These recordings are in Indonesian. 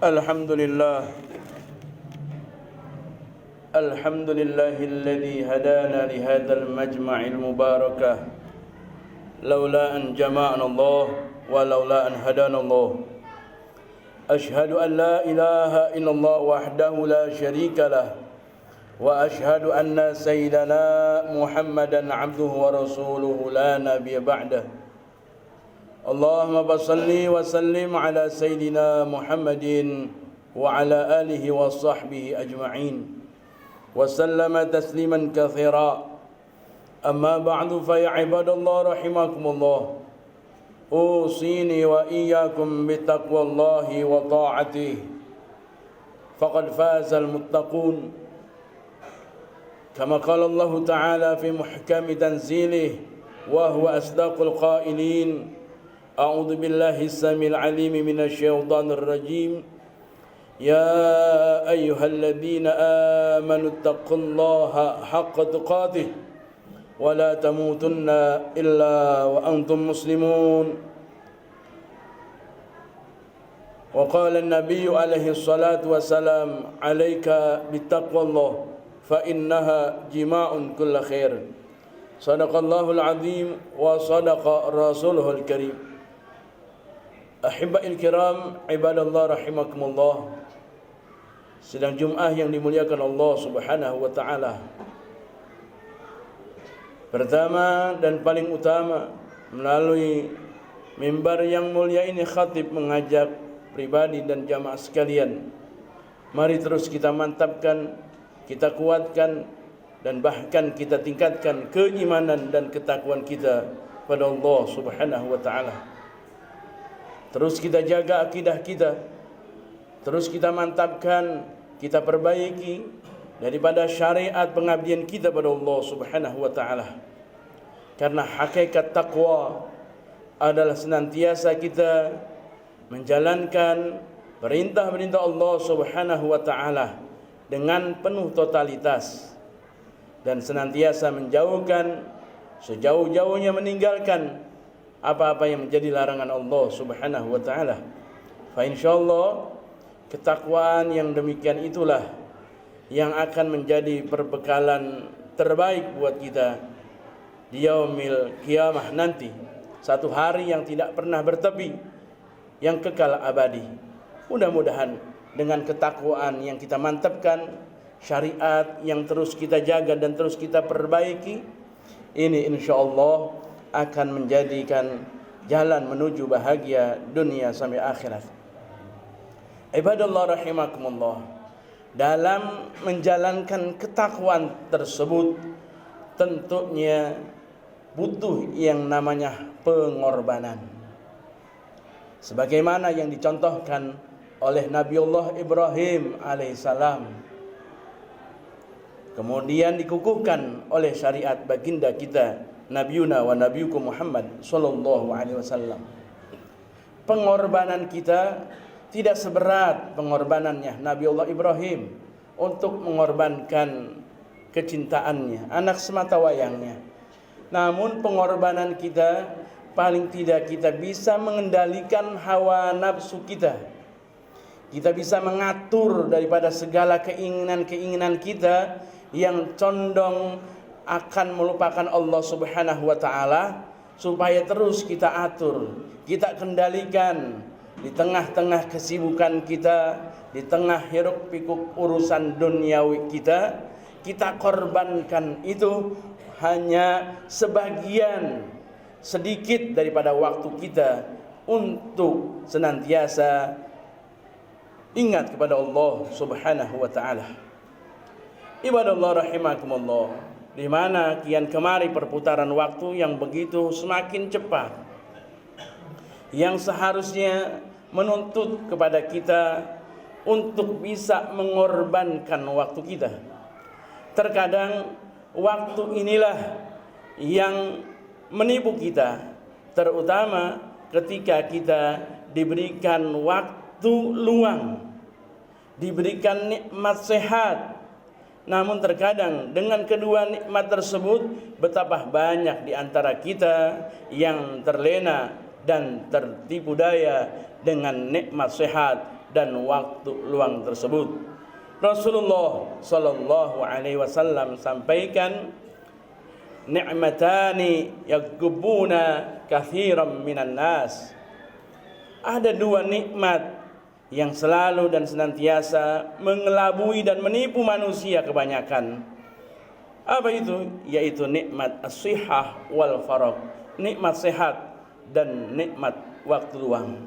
Alhamdulillah alladhi hadana li hadzal majma'il mubarakah laula an jama'ana Allah wa laula an hadana Allah. Ashhadu an la ilaha illallah wahdahu la syarika lah wa ashhadu anna sayyidana Muhammadan abduhu wa rasuluhu la nabiyya ba'dah. Allahumma basalli wa sallim ala sayyidina Muhammadin wa ala alihi wa sahbihi ajma'in wa sallama tasliman katsira. Amma ba'du, fa ya ibadallah rahimakumullah, usini wa iyyakum bittaqwallahi wa ta'atihi faqad fazal muttaqun. Kama qala Allah ta'ala fi muhkami tanzilih wa huwa asdaqul qailin. A'udzu billahi samil alim minasy syaithanir rajim. Ya ayyuhalladzina amanu taqullaha haqqa tuqatih wa la tamutunna illa wa antum muslimun. Wa qala an-nabiyyu alaihi salatu wassalam, alayka bittaqwallah fa innaha jima'un kull khair. Sadaqallahul azim wa sadaqa rasuluhul karim. Ahibba'il kiram, ibadallah rahimakumullah. Sidang Jum'ah yang dimuliakan Allah Subhanahu wa ta'ala. Pertama dan paling utama, melalui mimbar yang mulia ini khatib mengajak pribadi dan jamaah sekalian, mari terus kita mantapkan, kita kuatkan, dan bahkan kita tingkatkan keimanan dan ketakwaan kita pada Allah Subhanahu wa ta'ala. Terus kita jaga akidah kita, terus kita mantapkan, kita perbaiki daripada syariat pengabdian kita pada Allah Subhanahu wa ta'ala. Karena hakikat taqwa adalah senantiasa kita menjalankan perintah-perintah Allah Subhanahu wa ta'ala dengan penuh totalitas, dan senantiasa menjauhkan, sejauh-jauhnya meninggalkan apa-apa yang menjadi larangan Allah Subhanahu wa ta'ala. Fa insyaallah ketakwaan yang demikian itulah yang akan menjadi perbekalan terbaik buat kita di yaumil qiyamah nanti, satu hari yang tidak pernah bertepi, yang kekal abadi. Mudah-mudahan dengan ketakwaan yang kita mantapkan, syariat yang terus kita jaga dan terus kita perbaiki, ini insyaallah akan menjadikan jalan menuju bahagia dunia sampai akhirat. Ibadallah rahimakumullah, dalam menjalankan ketakwaan tersebut tentunya butuh yang namanya pengorbanan, sebagaimana yang dicontohkan oleh Nabiullah Ibrahim alaihissalam, kemudian dikukuhkan oleh syariat baginda kita Nabiuna wa nabiyukum Muhammad sallallahu alaihi wasallam. Pengorbanan kita tidak seberat pengorbanannya Nabiullah Ibrahim untuk mengorbankan kecintaannya, anak semata wayangnya. Namun pengorbanan kita paling tidak kita bisa mengendalikan hawa nafsu kita. Kita bisa mengatur daripada segala keinginan-keinginan kita yang condong akan melupakan Allah Subhanahu wa ta'ala, supaya terus kita atur, kita kendalikan di tengah-tengah kesibukan kita, di tengah hiruk pikuk urusan duniawi kita. Kita korbankan itu hanya sebagian sedikit daripada waktu kita untuk senantiasa ingat kepada Allah Subhanahu wa ta'ala. Ibadallah rahimakumullah, di mana kian kemari perputaran waktu yang begitu semakin cepat, yang seharusnya menuntut kepada kita untuk bisa mengorbankan waktu kita. Terkadang waktu inilah yang menipu kita, terutama ketika kita diberikan waktu luang, diberikan nikmat sehat. Namun terkadang dengan kedua nikmat tersebut, betapa banyak di antara kita yang terlena dan tertipu daya dengan nikmat sehat, dan waktu luang tersebut. Rasulullah sallallahu alaihi wasallam sampaikan, ni'matani yakubuna kathiran minan nas. Ada dua nikmat yang selalu dan senantiasa mengelabui dan menipu manusia kebanyakan. Apa itu? Yaitu nikmat as-sihah wal faragh, nikmat sehat dan nikmat waktu luang.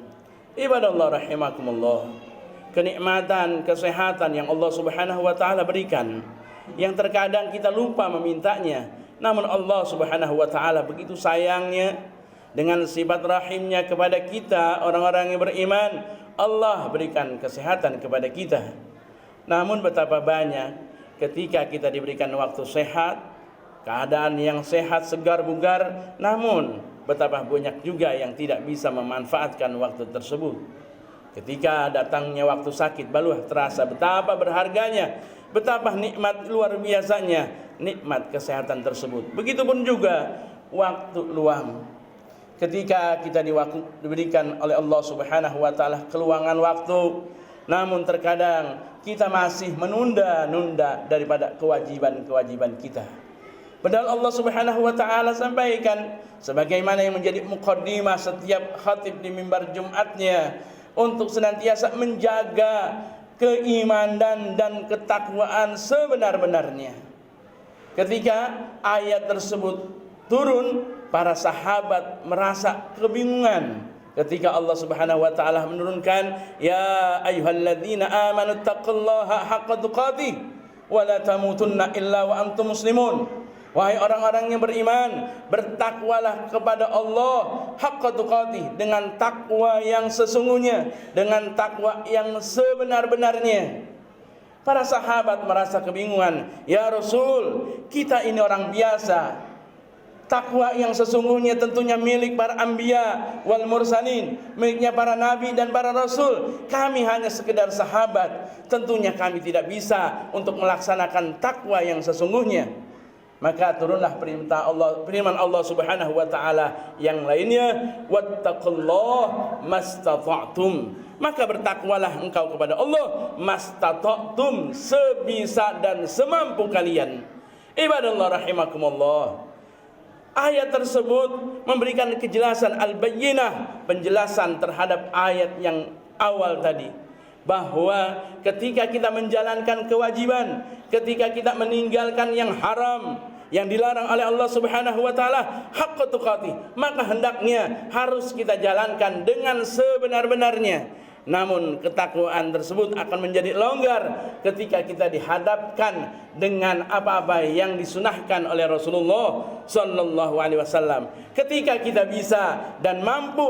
Ibadallah rahimakumullah. Kenikmatan, kesehatan yang Allah Subhanahu wa taala berikan, yang terkadang kita lupa memintanya, namun Allah Subhanahu wa taala begitu sayangnya dengan sifat rahimnya kepada kita orang-orang yang beriman. Allah berikan kesehatan kepada kita. Namun betapa banyak ketika kita diberikan waktu sehat, keadaan yang sehat, segar bugar, namun betapa banyak juga yang tidak bisa memanfaatkan waktu tersebut. Ketika datangnya waktu sakit, baru terasa betapa berharganya, betapa nikmat luar biasanya nikmat kesehatan tersebut. Begitupun juga waktu luang. Ketika kita diberikan oleh Allah Subhanahu wa taala keluangan waktu, namun terkadang kita masih menunda-nunda daripada kewajiban-kewajiban kita. Padahal Allah Subhanahu wa taala sampaikan sebagaimana yang menjadi muqaddimah setiap khatib di mimbar Jumatnya, untuk senantiasa menjaga keimanan dan ketakwaan sebenar-benarnya. Ketika ayat tersebut turun, para sahabat merasa kebingungan ketika Allah Subhanahu wa taala menurunkan, ya ayyuhalladzina amanu taqullaha haqqa tuqatih wa la tamutunna illa wa antum muslimun. Wahai orang-orang yang beriman, bertakwalah kepada Allah haqqa tuqatih, dengan takwa yang sesungguhnya, dengan takwa yang sebenar-benarnya. Para sahabat merasa kebingungan, ya Rasul, kita ini orang biasa. Takwa yang sesungguhnya tentunya milik para anbiya wal mursalin, miliknya para nabi dan para rasul. Kami hanya sekedar sahabat, tentunya kami tidak bisa untuk melaksanakan takwa yang sesungguhnya. Maka turunlah firman Allah Subhanahu wa taala yang lainnya, wattaqullah mastata'tum. Maka bertakwalah engkau kepada Allah mastata'tum, sebisa dan semampu kalian. Ibadallah rahimakumullah. Ayat tersebut memberikan kejelasan al-bayyinah, penjelasan terhadap ayat yang awal tadi, bahwa ketika kita menjalankan kewajiban, ketika kita meninggalkan yang haram, yang dilarang oleh Allah Subhanahu wa taala haqqa tuqatih, maka hendaknya harus kita jalankan dengan sebenar-benarnya. Namun ketakwaan tersebut akan menjadi longgar ketika kita dihadapkan dengan apa-apa yang disunahkan oleh Rasulullah sallallahu alaihi wasallam. Ketika kita bisa dan mampu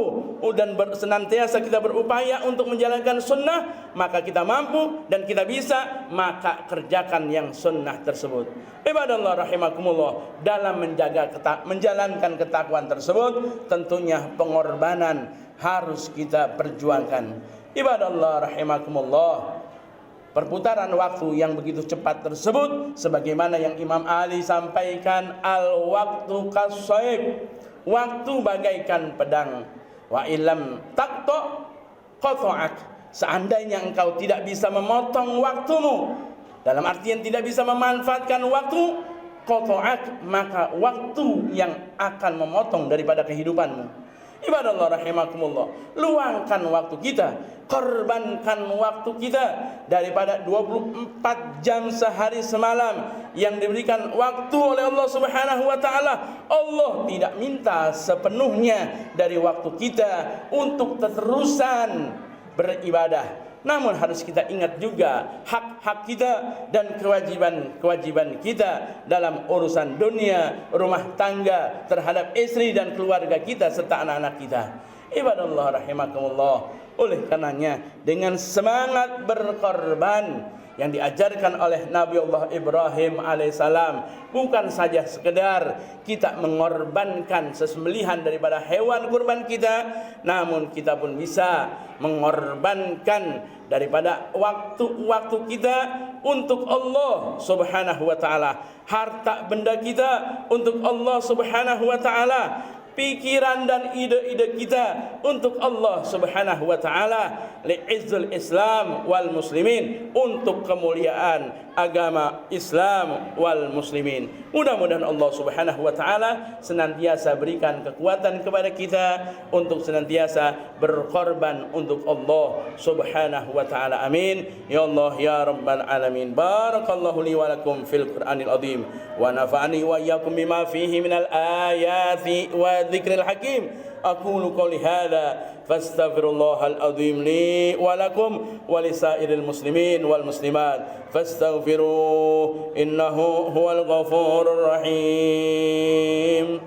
dan senantiasa kita berupaya untuk menjalankan sunnah, maka kita mampu dan kita bisa, maka kerjakan yang sunnah tersebut. Ibadallah rahimakumullah, dalam menjalankan ketakwaan tersebut tentunya pengorbanan harus kita perjuangkan. Ibadallah rahimakumullah, perputaran waktu yang begitu cepat tersebut sebagaimana yang Imam Ali sampaikan, al-waqtu kas-sayf, waktu bagaikan pedang, wa illam taqta qata'ak, seandainya engkau tidak bisa memotong waktumu, dalam artian tidak bisa memanfaatkan waktu, qata'ak, maka waktu yang akan memotong daripada kehidupanmu. Ibadallah rahimakumullah, luangkan waktu kita, korbankan waktu kita. Daripada 24 jam sehari semalam yang diberikan waktu oleh Allah Subhanahu wa taala, Allah tidak minta sepenuhnya dari waktu kita untuk terusan beribadah. Namun harus kita ingat juga hak-hak kita dan kewajiban-kewajiban kita dalam urusan dunia, rumah tangga, terhadap istri dan keluarga kita serta anak-anak kita. Ibadallah rahimakumullah, oleh karenanya dengan semangat berkorban yang diajarkan oleh Nabi Allah Ibrahim alaihissalam, bukan saja sekedar kita mengorbankan sesembelihan daripada hewan kurban kita, namun kita pun bisa mengorbankan daripada waktu-waktu kita untuk Allah Subhanahu wa taala, harta benda kita untuk Allah Subhanahu wa taala, pikiran dan ide-ide kita untuk Allah Subhanahu wa taala, li'izzul Islam wal muslimin, untuk kemuliaan agama Islam wal muslimin. Mudah-mudahan Allah Subhanahu wa taala senantiasa berikan kekuatan kepada kita untuk senantiasa berkorban untuk Allah Subhanahu wa taala. Amin ya Allah ya rabbal alamin. Barakallahu li wa lakum fil Qur'anil azim wa nafa'ani wa iyyakum bima fihi minal ayati wa dzikril hakim. Aqulu qouli hadza fastaghfirullahal azim li wa lakum wa lisairil muslimin wal muslimat fastaghfiruhu innahu huwal ghafurur rahim.